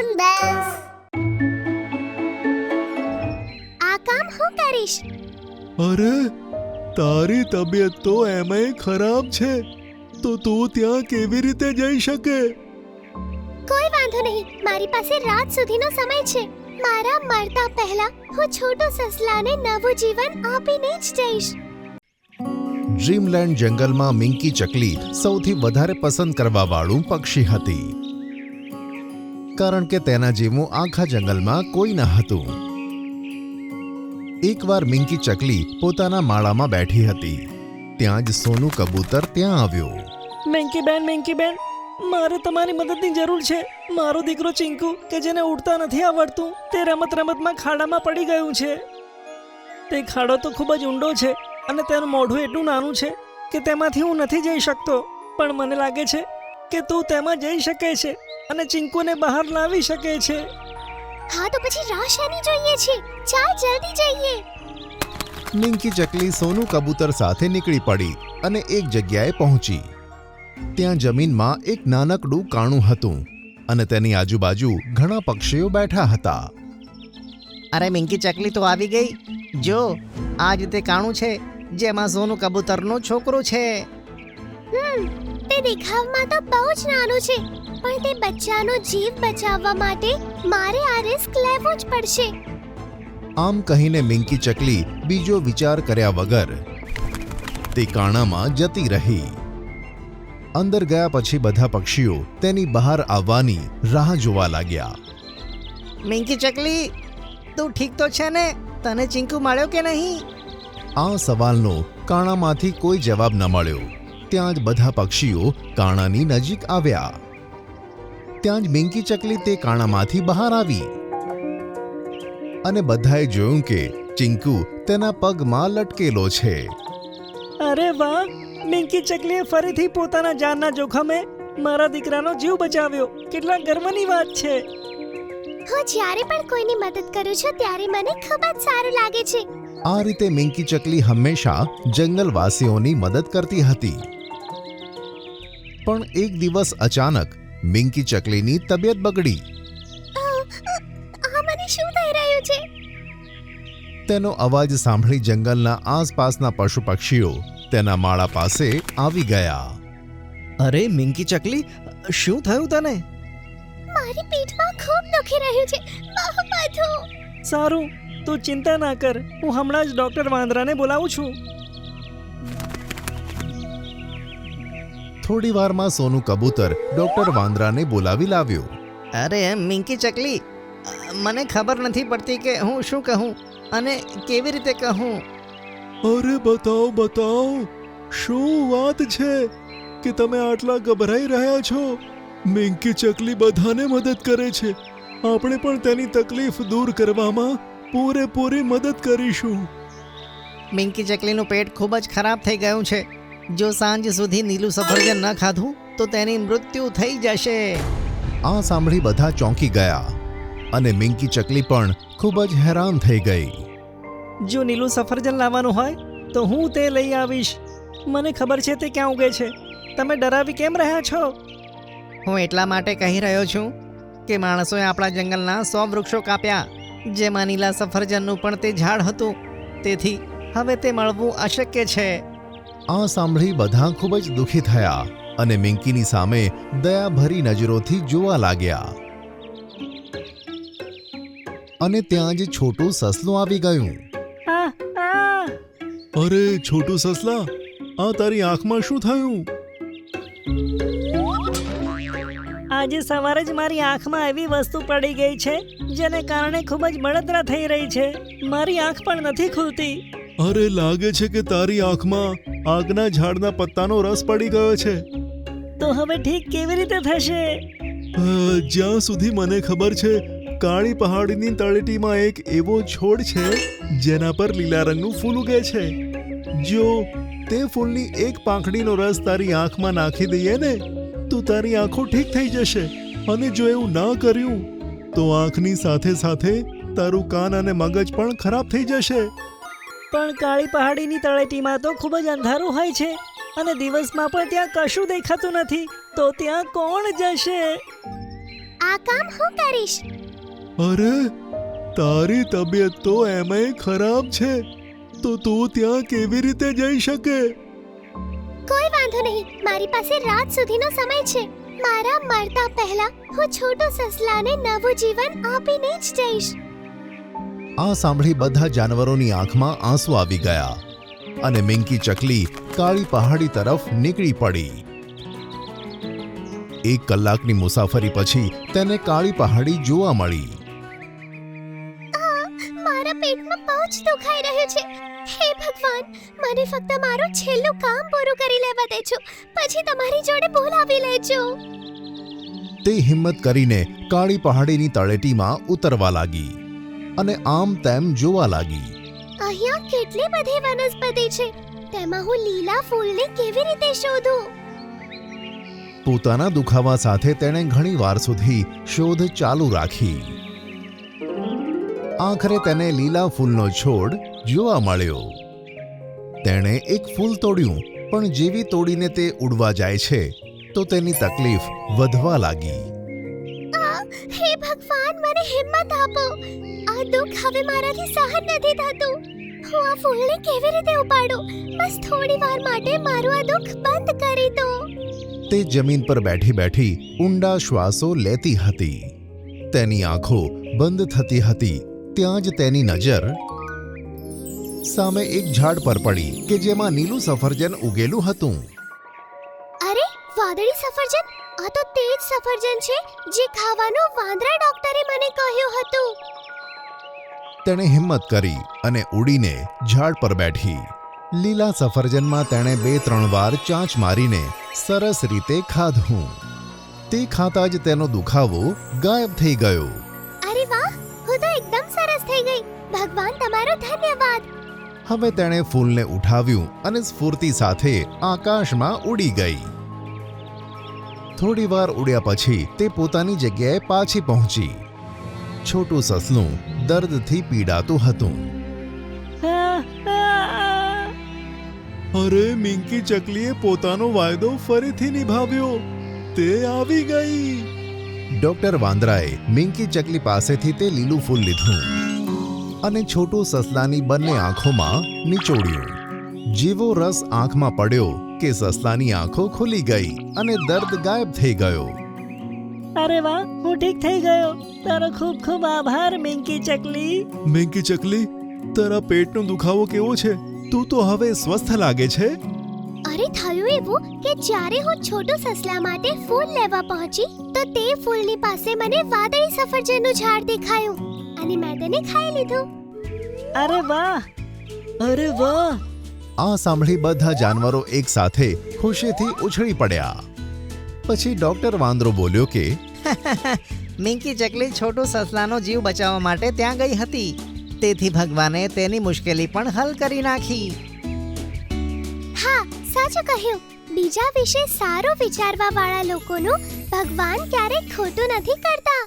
Balloon બેસ. આ કામ હું કરીશ. અરે તારી તબિયત તો એમાંય ખરાબ છે, તો તું ત્યાં કેવી રીતે જઈ શકે? કોઈ વાંધો નહીં, મારી પાસે રાત સુધીનો સમય છે. મારા મરતા પહેલા હું છોટુ સસલાને નવું જીવન આપીને જ જઈશ. ડ્રીમલેન્ડ જંગલમાં મિંકી ચકલી સૌથી વધારે પસંદ કરવાવાળું પક્ષી હતી, કારણ કે તેના જેવું આખા જંગલમાં કોઈ ન હતું. એકવાર મિંકી ચકલી પોતાના માળામાં બેઠી હતી. ત્યાં જ સોનું કબૂતર ત્યાં આવ્યો. મિંકી બેન, મારે તમારી મદદની જરૂર છે. મારો દીકરો ચિંકુ, કે જેને ઉડતા નથી આવડતું, તે રમતમાં ખાડામાં પડી ગયું છે. તે ખાડો તો ખૂબ જ ઊંડો છે અને તેનું મોઢું એટલું નાનું છે કે તેમાંથી હું નથી જઈ શકતો. પણ મને લાગે છે કે તું તેમાં જઈ શકે છે અને ચિંકુને બહાર લાવી શકે છે. હા, તો પછી રાહ શેની જોઈએ છે? ચાલ જલ્દી જઈએ. મિંકી ચકલી સોનું કબૂતર સાથે નીકળી પડી અને એક જગ્યાએ પહોંચી. ત્યાં જમીનમાં એક નાનકડું કાણું હતું અને તેની આજુબાજુ ઘણા પક્ષીઓ બેઠા હતા. અરે મિંકી ચકલી તો આવી ગઈ. જો, આ જ તે કાણું છે જેમાં સોનું કબૂતરનો છોકરો છે. તે દેખાવમાં તો બહુ જ નાનું છે, પણ તે બચ્ચાનો જીવ બચાવવા માટે મારે આ રિસ્ક લેવો જ પડશે. આમ કહીને મિંકી ચકલી બીજો વિચાર કર્યા વગર તે કાણામાં જતી રહી. અંદર ગયા પછી બધા પક્ષીઓ તેની બહાર આવવાની રાહ જોવા લાગ્યા. મિંકી ચકલી, તું ઠીક તો છે ને? તને ચિંકુ મળ્યો કે નહીં? આ સવાલનો કાણામાંથી કોઈ જવાબ ન મળ્યો. ત્યાં જ બધા પક્ષીઓ કાણાની નજીક આવ્યા. ત્યાં જ મિંકી ચકલી તે કાણામાંથી બહાર આવી અને બધાએ જોયું કે ચિંકુ તેના પગમાં લટકેલો છે. અરે વાહ! મિંકી ચકલીએ ફરીથી પોતાના જાનના જોખમે મારા દીકરાનો જીવ બચાવ્યો. કેટલા ગર્વની વાત છે. હું જ્યારે પણ કોઈની મદદ કરું છું ત્યારે મને ખૂબ જ સારું લાગે છે. આ રીતે મિંકી ચકલી હંમેશા જંગલવાસીઓની મદદ કરતી હતી. પણ એક દિવસ અચાનક મિંકી ચકલીની તબિયત બગડી. આ મને શું થઈ રહ્યું છે? તેનો અવાજ સાંભળી જંગલના આસપાસના પશુ પક્ષીઓ તેના માળા પાસે આવી ગયા. અરે મિંકી ચકલી, શું થયું તને? મારી પીઠમાં ખૂબ દુખી રહ્યું છે, બહુ બધું. સારું, તું ચિંતા ના કર. હું હમણાં જ ડોક્ટર વાંદરાને બોલાવું છું. થોડી વારમાં સોનું કબૂતર ડોક્ટર વાંદરાને બોલાવી લાવ્યો. અરે મિંકી ચકલી, મને ખબર નથી પડતી કે હું શું કહું અને કેવી રીતે કહું. અરે બતાવો, શું વાત છે કે તમે આટલા ગભરાઈ રહ્યા છો? મિંકી ચકલી બધાને મદદ કરે છે. આપણે પણ તેની તકલીફ દૂર કરવામાં પૂરેપૂરી મદદ કરીશું. મિંકી ચકલીનું પેટ ખૂબ જ ખરાબ થઈ ગયું છે. જો સાંજ સુધી નીલું સફરજન ન ખાધું તો તેની મૃત્યુ થઈ જશે. આ સાંભળી બધા ચોંકી ગયા અને મિંકી ચકલી પણ ખૂબ જ હેરાન થઈ ગઈ. જો નીલું સફરજન લાવવાનું હોય તો હું તે લઈ આવીશ. મને ખબર છે તે ક્યાં ઉગે છે. તમે ડરાવી કેમ રહ્યા છો? હું એટલા માટે કહી રહ્યો છું કે માણસોએ આપણા જંગલના 100 વૃક્ષો કાપ્યા, જેમાં નીલા સફરજનનું પણ તે ઝાડ હતું. તેથી હવે તે મળવું અશક્ય છે. આ સાંભળી બધા ખૂબ જ દુઃખી થયા અને મિંકીની સામે દયાભરી નજરોથી જોવા લાગ્યા. અને ત્યાં જ છોટું સસલું આવી ગયું. અરે છોટુ સસલા, આ તારી આંખમાં શું થયું? આજે સવારે જ મારી આંખમાં એવી વસ્તુ પડી ગઈ છે જેને કારણે ખૂબ જ બળતરા થઈ રહી છે. મારી આંખ પણ નથી ખુલતી. અરે લાગે છે કે તારી આંખમાં આગના ઝાડના પત્તાનો રસ પડી ગયો છે. તો હવે ઠીક કેવી રીતે થશે? જ્યાં સુધી મને ખબર છે, કાળી પહાડીની તળેટીમાં એક એવો છોડ છે જેના પર લીલા રંગનું ફૂલ ઉગે છે. જો તે ફૂલની એક પાંખડીનો રસ તારી આંખમાં નાખી દઈએ ને તો તારી આંખો ઠીક થઈ જશે. અને જો એવું ના કર્યું તો આંખની સાથે સાથે તારું કાન અને મગજ પણ ખરાબ થઈ જશે. પણ કાળી પહાડીની તળેટીમાં તો ખૂબ જ અંધારું હોય છે અને દિવસમાં પણ ત્યાં કશું દેખાતું નથી. તો ત્યાં કોણ જશે? આ કામ હું કરીશ. અરે તારી તબિયત તો એમાંય ખરાબ છે, તો તું ત્યાં કેવી રીતે જઈ શકે? કોઈ વાંધો નહીં, મારી પાસે રાત સુધીનો સમય છે. મારા મરતા પહેલા હું છોટો સસલાને નવું જીવન આપીને જ જઈશ. આ સાંભળી બધા જાનવરોની આંખમાં આંસુ આવી ગયા અને મિંકી ચકલી કાળી પહાડી તરફ નીકળી પડી. 1 કલાકની મુસાફરી પછી તેને કાળી પહાડી જોવા મળી. મારા પેટમાં બહુ જ દુખાઈ રહ્યું છે. હે ભગવાન, મને ફક્ત મારું છેલ્લું કામ પૂરું કરી લેવા દેજો, પછી તમારી જોડે બોલાવી લેજો. તે હિંમત કરીને કાળી પહાડીની તળેટીમાં ઉતરવા લાગી અને આમ તેમ જોવા લાગી. અહીંયા કેટલી બધી વનસ્પતિ છે, તેમાં હું લીલા ફૂલને કેવી રીતે શોધું? પોતાના દુખાવા સાથે તેણે ઘણી વાર સુધી શોધ ચાલુ રાખી. આખરે તેને લીલા ફૂલનો છોડ જોવા મળ્યો. તેણે એક ફૂલ તોડ્યું, પણ જેવી તોડીને તે ઉડવા જાય છે તો તેની તકલીફ વધવા લાગી. હે ભગવાન, મને હિંમત આપો. આ દુઃખ હવે મારાથી સહન નથી થતું. હું આ ફૂલને કેવી રીતે ઉપાડું? બસ થોડી વાર માટે મારું આ દુઃખ બંધ કરી દો. તે જમીન પર બેઠી બેઠી ઊંડા શ્વાસો લેતી હતી. તેની આંખો બંધ થતી હતી. ત્યાં જ તેની નજર સામે એક ઝાડ પર પડી કે જેમાં નીલું સફરજન ઉગેલું હતું. અરે વાદળી સફરજન, આ તો તે જ સફરજન છે જે ખાવાનું વાંદરા ડોક્ટરે મને કહ્યું હતું. તેણે હિંમત કરી અને ઉડીને ઝાડ પર બેઠી. લીલા સફરજનમાં તેણે 2-3 વાર ચાંચ મારીને સરસ રીતે ખાધું. તે ખાતા જ તેનો દુખાવો ગાયબ થઈ ગયો. અરે વાહ, હું તો એકદમ સરસ થઈ ગઈ. ભગવાન તમારો ધન્યવાદ. હવે તેણે ફૂલને ઉઠાવ્યું અને સ્ફૂર્તિ સાથે આકાશમાં ઉડી ગઈ. થોડી વાર ઉડ્યા પછી તે પોતાની જગ્યાએ પાછી પહોંચી. છોટું સસલું દર્દથી પીડાતું હતું. અરે મિંકી ચકલીએ પોતાનો વાયદો ફરીથી નિભાવ્યો. તે આવી ગઈ. ડોક્ટર વાંદરાએ મિંકી ચકલી પાસેથી તે લીલું ફૂલ લીધું અને છોટું સસલાની બંને આંખોમાં નીચોડ્યું. જેવો રસ આંખમાં પડ્યો કે સસલાની આંખો ખુલી ગઈ અને દર્દ ગાયબ થઈ ગયો. અરે વાહ, હું ઠીક થઈ ગયો. તારો ખૂબ ખૂબ આભાર મિંકી ચકલી. મિંકી ચકલી, તારા પેટનો દુખાવો કેવો છે? તું તો હવે સ્વસ્થ લાગે છે. અરે થયું એવું કે જ્યારે હું છોટું સસલા માટે ફૂલ લેવા પહોંચી તો તે ફૂલની પાસે મને વાદળી સફરજનનું ઝાડ દેખાયું અને મેં તેને ખાઈ લીધું. અરે વાહ, અરે વાહ. આ સાંભળી બધા જાનવરો એક સાથે ખુશીથી ઉછળી પડ્યા. પછી ડોક્ટર વાંદરો બોલ્યો કે મિંકી ચકલી છોટું સસલાનો જીવ બચાવવા માટે ત્યાં ગઈ હતી, તેથી ભગવાને તેની મુશ્કેલી પણ હલ કરી નાખી. હા, સાચું કહ્યું. બીજા વિશે સારું વિચારવા વાળા લોકોનું ભગવાન ક્યારેય ખોટું નથી કરતા.